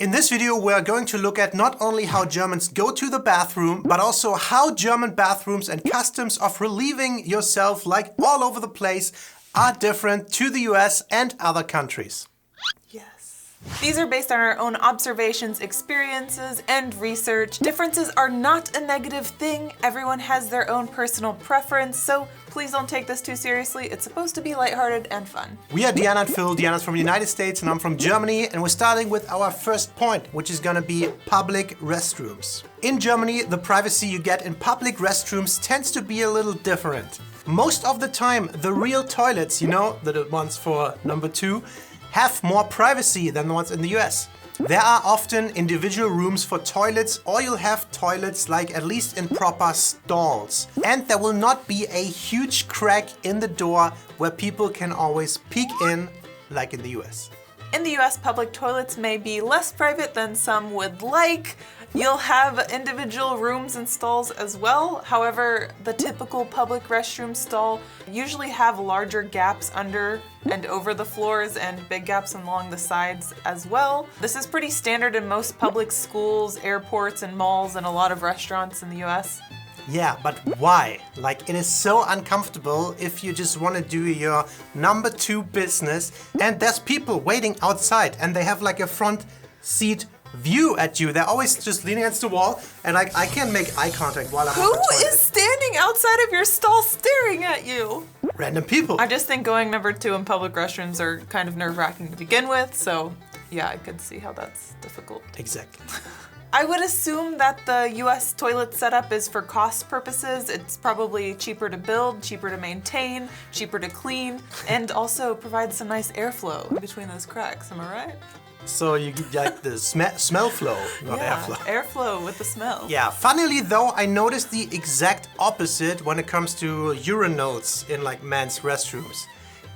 In this video, we are going to look at not only how Germans go to the bathroom, but also how German bathrooms and customs of relieving yourself like all over the place are different to the US and other countries. Yes. These are based on our own observations, experiences, and research. Differences are not a negative thing. Everyone has their own personal preference, so please don't take this too seriously. It's supposed to be lighthearted and fun. We are Deanna and Phil. Deanna's from the United States and I'm from Germany, and we're starting with our first point, which is gonna be public restrooms. In Germany, the privacy you get in public restrooms tends to be a little different. Most of the time, the real toilets, you know, the ones for number 2, have more privacy than the ones in the US. There are often individual rooms for toilets, or you'll have toilets like at least in proper stalls. And there will not be a huge crack in the door where people can always peek in like in the US. In the US, public toilets may be less private than some would like. You'll have individual rooms and stalls as well. However, the typical public restroom stall usually have larger gaps under and over the floors and big gaps along the sides as well. This is pretty standard in most public schools, airports, and malls, and a lot of restaurants in the US. Yeah, but why? Like, it is so uncomfortable if you just want to do your number 2 business and there's people waiting outside and they have like a front seat view at you. They're always just leaning against the wall and like I can't make eye contact while I'm on the toilet. Who is standing outside of your stall staring at you? Random people. I just think going number 2 in public restrooms are kind of nerve-wracking to begin with, so yeah, I could see how that's difficult. Exactly. I would assume that the US toilet setup is for cost purposes. It's probably cheaper to build, cheaper to maintain, cheaper to clean, and also provides some nice airflow in between those cracks, am I right? So you get like the smell flow, not airflow. Airflow with the smell. Yeah, funnily though, I noticed the exact opposite when it comes to urinals in like men's restrooms.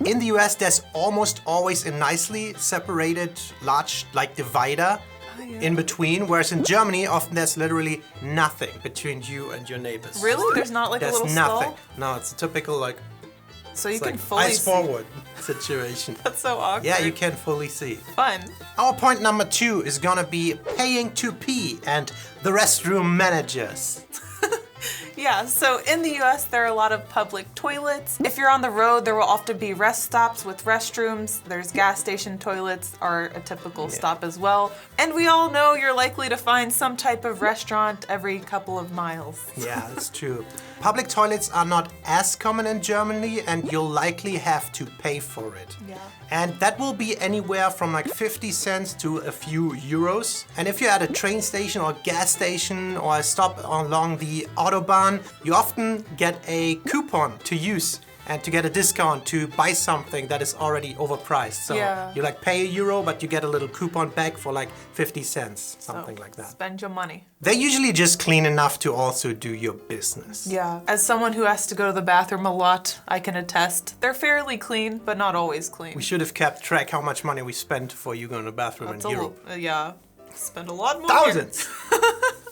In the US, there's almost always a nicely separated large like divider in between, whereas in Germany, often there's literally nothing between you and your neighbors. Really? There's not like a little nothing. stall? No, it's a typical like, so you can like fully eyes see. forward situation. That's so awkward. Yeah, you can fully see. Fun. Our point number 2 is gonna be paying to pee and the restroom managers. Yeah, so in the US, there are a lot of public toilets. If you're on the road, there will often be rest stops with restrooms. There's gas station toilets are a typical stop as well. And we all know you're likely to find some type of restaurant every couple of miles. Yeah, that's true. Public toilets are not as common in Germany and you'll likely have to pay for it. Yeah. And that will be anywhere from like 50 cents to a few euros. And if you're at a train station or gas station or a stop along the Autobahn, you often get a coupon to use and to get a discount to buy something that is already overpriced. So you like pay €1, but you get a little coupon back for like 50 cents, something like that. Spend your money. They're usually just clean enough to also do your business. Yeah. As someone who has to go to the bathroom a lot, I can attest. They're fairly clean, but not always clean. We should have kept track how much money we spent for you going to the bathroom in Europe. Yeah. Spend a lot more. Thousands!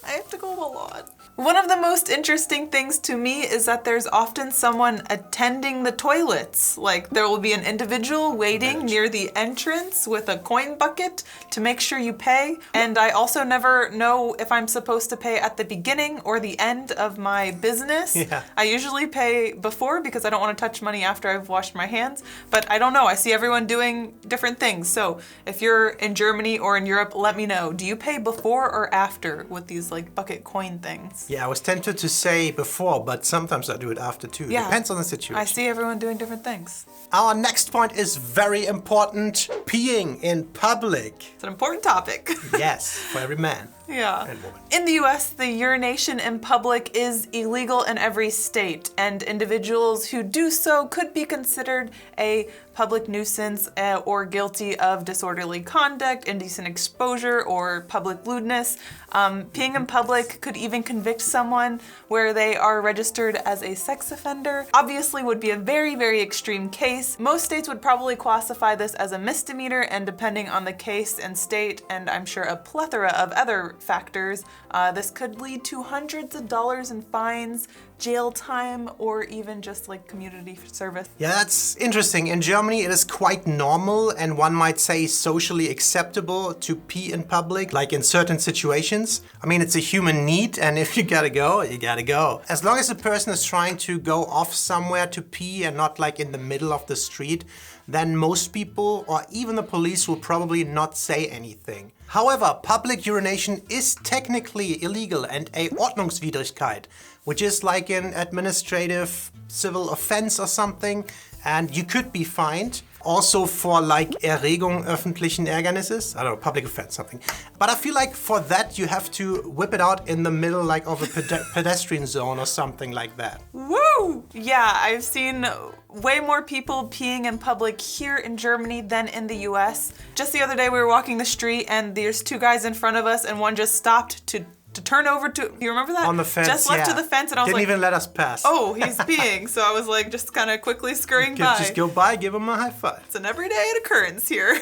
I have to go a lot. One of the most interesting things to me is that there's often someone attending the toilets. Like there will be an individual waiting near the entrance with a coin bucket to make sure you pay. And I also never know if I'm supposed to pay at the beginning or the end of my business. Yeah. I usually pay before because I don't want to touch money after I've washed my hands. But I don't know, I see everyone doing different things. So if you're in Germany or in Europe, let me know. Do you pay before or after with these like bucket coin things? Yeah, I was tempted to say before, but sometimes I do it after too. Yeah. Depends on the situation. I see everyone doing different things. Our next point is very important. Peeing in public. It's an important topic. Yes, for every man. Yeah. And woman. In the US, the urination in public is illegal in every state, and individuals who do so could be considered a public nuisance or guilty of disorderly conduct, indecent exposure, or public lewdness. Peeing in public could even convict someone where they are registered as a sex offender. Obviously would be a very, very extreme case. Most states would probably classify this as a misdemeanor, and depending on the case and state, and I'm sure a plethora of other factors, this could lead to hundreds of dollars in fines, jail time, or even just like community service. Yeah, that's interesting. In Germany, Germany, it is quite normal and one might say socially acceptable to pee in public, like in certain situations. I mean, it's a human need, and if you gotta go, you gotta go. As long as the person is trying to go off somewhere to pee and not like in the middle of the street, then most people or even the police will probably not say anything. However, public urination is technically illegal and a Ordnungswidrigkeit, which is like an administrative civil offense or something, and you could be fined. Also for like Erregung öffentlichen Ärgernisses, I don't know, public offense, something. But I feel like for that you have to whip it out in the middle like of a pedestrian zone or something like that. Woo! Yeah, I've seen way more people peeing in public here in Germany than in the US. Just the other day we were walking the street and there's two guys in front of us and one just stopped to turn over to, you remember that? On the fence, just left to the fence and I was Didn't like, even let us pass. oh, he's peeing. So I was like just kind of quickly scurrying by. Just go by, give him a high five. It's an everyday occurrence here.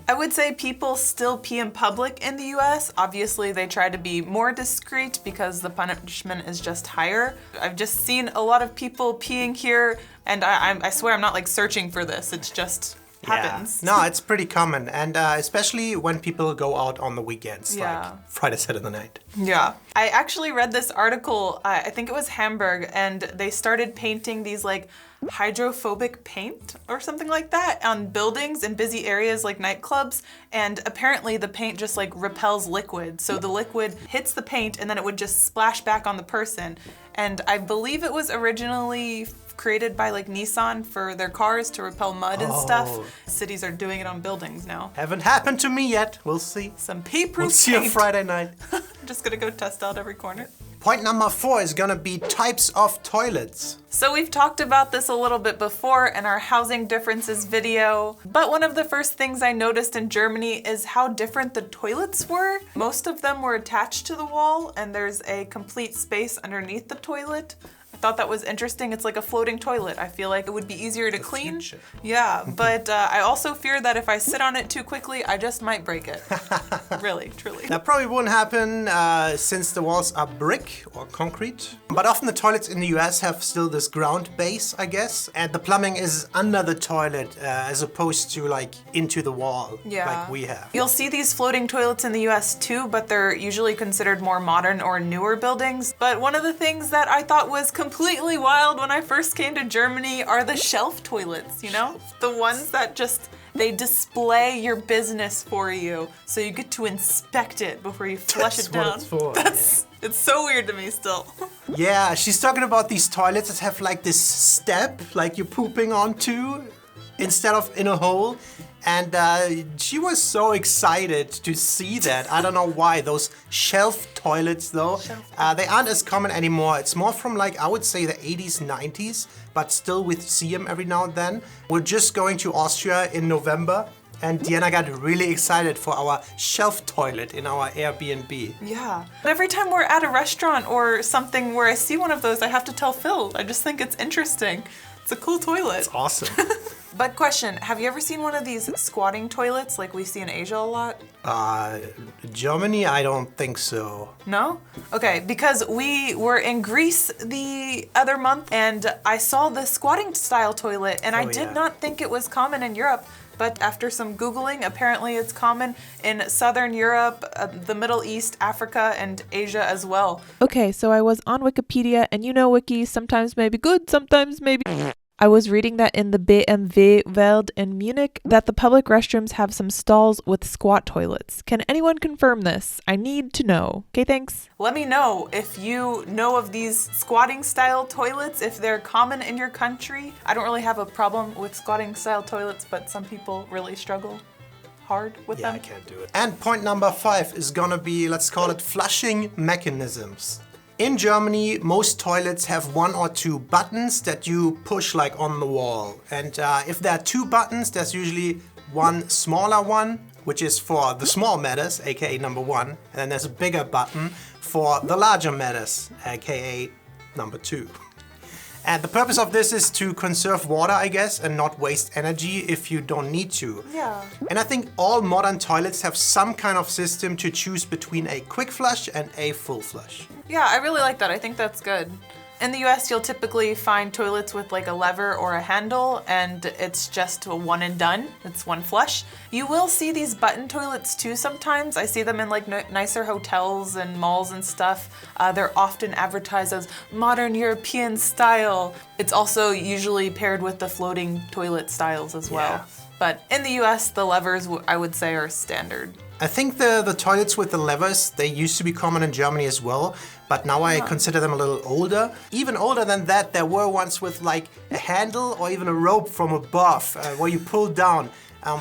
I would say people still pee in public in the US. Obviously, they try to be more discreet because the punishment is just higher. I've just seen a lot of people peeing here, and I swear I'm not like searching for this. It's just happens. Yeah. No, it's pretty common, and especially when people go out on the weekends, Yeah. like Friday, Saturday night. Yeah. I actually read this article, I think it was Hamburg, and they started painting these like hydrophobic paint or something like that on buildings in busy areas like nightclubs, and apparently the paint just like repels liquid. So the liquid hits the paint and then it would just splash back on the person. And I believe it was originally created by like Nissan for their cars to repel mud and stuff. Cities are doing it on buildings now. Haven't happened to me yet. We'll see. Some pee-proof We'll see on paint. Friday night. Just gonna go test out every corner. Point number 4 is gonna be types of toilets. So we've talked about this a little bit before in our housing differences video, but one of the first things I noticed in Germany is how different the toilets were. Most of them were attached to the wall and there's a complete space underneath the toilet. I thought that was interesting. It's like a floating toilet. I feel like it would be easier to clean. future. Yeah, but I also fear that if I sit on it too quickly, I just might break it. Really, truly. That probably wouldn't happen since the walls are brick or concrete. But often the toilets in the US have still this ground base, I guess. And the plumbing is under the toilet as opposed to like into the wall like we have. You'll see these floating toilets in the US too, but they're usually considered more modern or newer buildings. But one of the things that I thought was completely wild when I first came to Germany are the shelf toilets, you know? The ones that just, they display your business for you, so you get to inspect it before you flush it down. That's what it's for. It's so weird to me still. Yeah, she's talking about these toilets that have like this step, like you're pooping onto, instead of in a hole. And she was so excited to see that. I don't know why. Those shelf toilets, though, they aren't as common anymore. It's more from like, I would say the 80s, 90s, but still we see them every now and then. We're just going to Austria in November. And Diana got really excited for our shelf toilet in our Airbnb. Yeah. But every time we're at a restaurant or something where I see one of those, I have to tell Phil. I just think it's interesting. It's a cool toilet. It's awesome. But question, have you ever seen one of these squatting toilets like we see in Asia a lot? Germany, I don't think so. No? Okay, because we were in Greece the other month and I saw the squatting style toilet and I did not think it was common in Europe. But after some Googling, apparently it's common in Southern Europe, the Middle East, Africa, and Asia as well. Okay, so I was on Wikipedia, and you know wiki sometimes may be good, sometimes maybe. I was reading that in the BMW Welt in Munich that the public restrooms have some stalls with squat toilets. Can anyone confirm this? I need to know. Okay, thanks. Let me know if you know of these squatting style toilets, if they're common in your country. I don't really have a problem with squatting style toilets, but some people really struggle hard with them. I can't do it. And point number 5 is gonna be, let's call it flushing mechanisms. In Germany, most toilets have 1 or 2 buttons that you push like on the wall. And if there are 2 buttons, there's usually one smaller one, which is for the small matters, aka number 1. And then there's a bigger button for the larger matters, aka number 2. And the purpose of this is to conserve water, I guess, and not waste energy if you don't need to. Yeah. And I think all modern toilets have some kind of system to choose between a quick flush and a full flush. Yeah, I really like that. I think that's good. In the US, you'll typically find toilets with like a lever or a handle, and it's just a one and done. It's one flush. You will see these button toilets too sometimes. I see them in like nicer hotels and malls and stuff. They're often advertised as modern European style. It's also usually paired with the floating toilet styles as well. Yeah. But in the US, the levers I would say are standard. I think the toilets with the levers, they used to be common in Germany as well, but now I consider them a little older. Even older than that, there were ones with like a handle or even a rope from above where you pull down.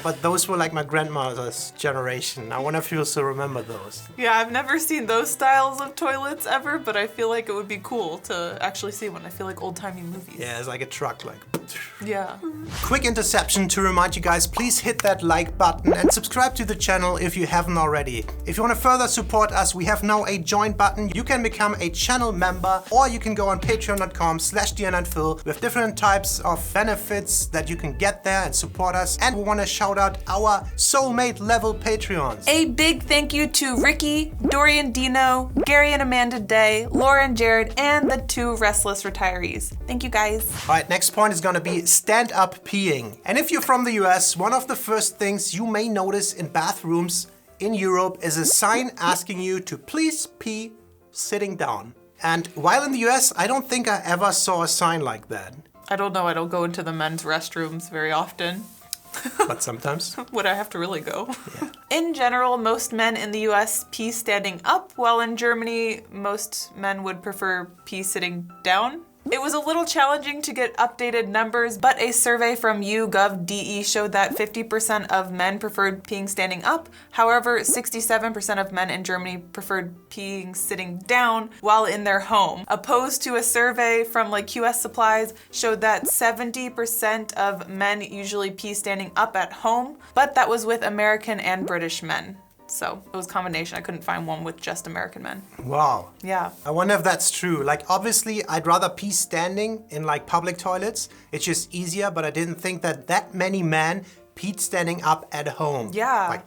But those were like my grandmother's generation. I wonder if you still remember those. Yeah, I've never seen those styles of toilets ever, but I feel like it would be cool to actually see one. I feel like old-timey movies. Yeah, it's like a truck, like. Yeah. Quick interception to remind you guys, please hit that like button and subscribe to the channel if you haven't already. If you want to further support us, we have now a join button. You can become a channel member, or you can go on patreon.com/DeanA'sPhil. We have different types of benefits that you can get there and support us. And we want to shout out our soulmate level Patreons. A big thank you to Ricky, Dorian Dino, Gary and Amanda Day, Laura and Jared, and the 2 restless retirees. Thank you guys. All right, next point is gonna be stand-up peeing. And if you're from the US, one of the first things you may notice in bathrooms in Europe is a sign asking you to please pee sitting down. And while in the US, I don't think I ever saw a sign like that. I don't know, I don't go into the men's restrooms very often. But sometimes. Would I have to really go? Yeah. In general, most men in the US pee standing up, while in Germany, most men would prefer pee sitting down. It was a little challenging to get updated numbers, but a survey from YouGov.de showed that 50% of men preferred peeing standing up. However, 67% of men in Germany preferred peeing sitting down while in their home, opposed to a survey from like QS Supplies showed that 70% of men usually pee standing up at home, but that was with American and British men. So it was a combination. I couldn't find one with just American men. Wow. Yeah. I wonder if that's true. Like, obviously, I'd rather pee standing in like public toilets. It's just easier, but I didn't think that many men peed standing up at home. Yeah. Like,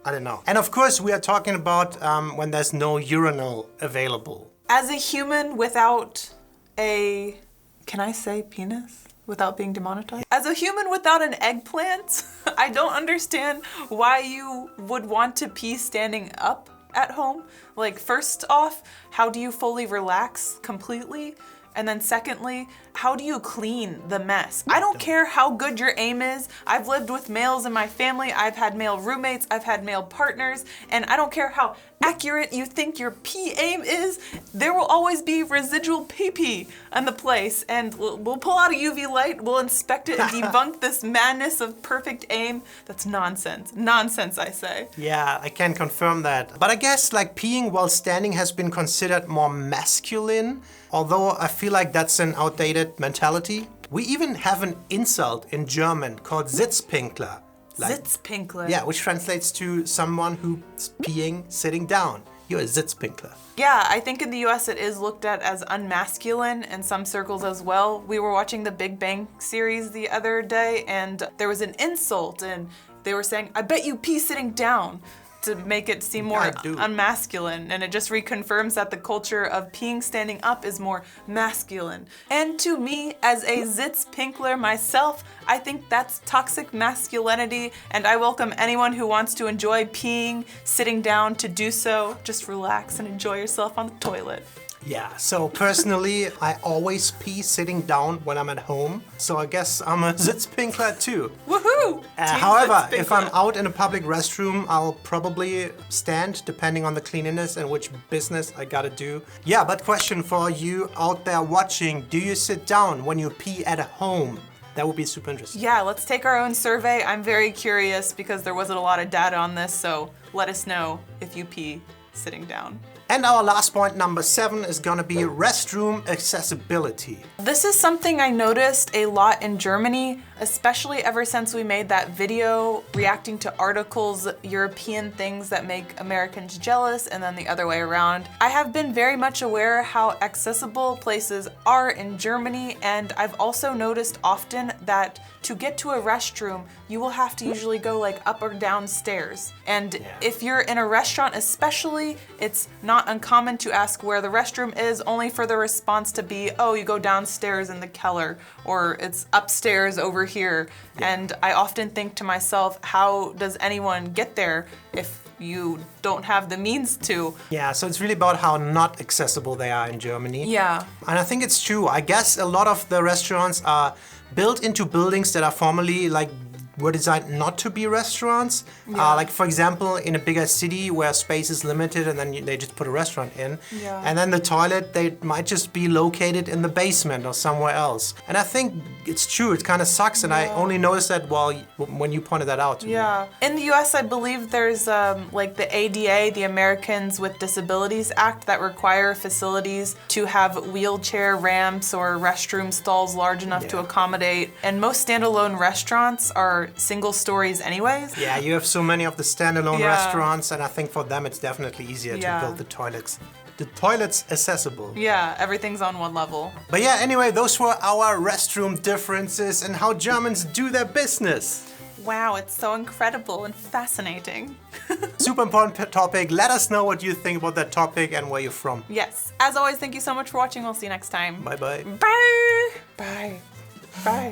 I don't know. And of course, we are talking about when there's no urinal available. As a human without a, can I say penis? Without being demonetized? As a human without an eggplant, I don't understand why you would want to pee standing up at home. Like, first off, how do you fully relax completely? And then secondly, how do you clean the mess? I don't care how good your aim is. I've lived with males in my family. I've had male roommates. I've had male partners. And I don't care how accurate you think your pee aim is. There will always be residual pee-pee in the place. And we'll pull out a UV light. We'll inspect it and debunk this madness of perfect aim. That's nonsense. Nonsense, I say. Yeah, I can confirm that. But I guess like peeing while standing has been considered more masculine, although I feel like that's an outdated mentality. We even have an insult in German called Sitzpinkler. Sitzpinkler. Yeah, which translates to someone who's peeing sitting down. You're a Sitzpinkler. Yeah, I think in the US it is looked at as unmasculine in some circles as well. We were watching the Big Bang series the other day and there was an insult and they were saying, I bet you pee sitting down, to make it seem more unmasculine, and it just reconfirms that the culture of peeing standing up is more masculine. And to me, as a Sitzpinkler myself, I think that's toxic masculinity, and I welcome anyone who wants to enjoy peeing sitting down to do so. Just relax and enjoy yourself on the toilet. Yeah, so personally, I always pee sitting down when I'm at home. So I guess I'm a Sitzpinkler too. Woohoo! However, if I'm out in a public restroom, I'll probably stand depending on the cleanliness and which business I gotta do. Yeah, but question for you out there watching, do you sit down when you pee at home? That would be super interesting. Yeah, let's take our own survey. I'm very curious because there wasn't a lot of data on this, so let us know if you pee sitting down. And our last point, number 7, is gonna be restroom accessibility. This is something I noticed a lot in Germany, especially ever since we made that video reacting to articles, European things that make Americans jealous, and then the other way around. I have been very much aware how accessible places are in Germany, and I've also noticed often that to get to a restroom, you will have to usually go like up or down stairs. And if you're in a restaurant especially, it's not not uncommon to ask where the restroom is, only for the response to be, oh, you go downstairs in the Keller, or it's upstairs over here. And I often think to myself, how does anyone get there if you don't have the means to? Yeah, so it's really about how not accessible they are in Germany. Yeah. And I think it's true. I guess a lot of the restaurants are built into buildings that are formerly were designed not to be restaurants. Like for example, in a bigger city where space is limited and then they just put a restaurant in. Yeah. And then the toilet, they might just be located in the basement or somewhere else. And I think it's true, it kind of sucks. And I only noticed that when you pointed that out to me. Yeah. In the US, I believe there's like the ADA, the Americans with Disabilities Act, that require facilities to have wheelchair ramps or restroom stalls large enough to accommodate. And most standalone restaurants are single stories anyways. Yeah, you have so many of the standalone restaurants, and I think for them it's definitely easier to build the toilets accessible. Yeah, everything's on one level. But yeah, anyway, those were our restroom differences and how Germans do their business. Wow, it's so incredible and fascinating. Super important topic. Let us know what you think about that topic and where you're from. Yes. As always, thank you so much for watching. We'll see you next time. Bye-bye. Bye. Bye. Bye.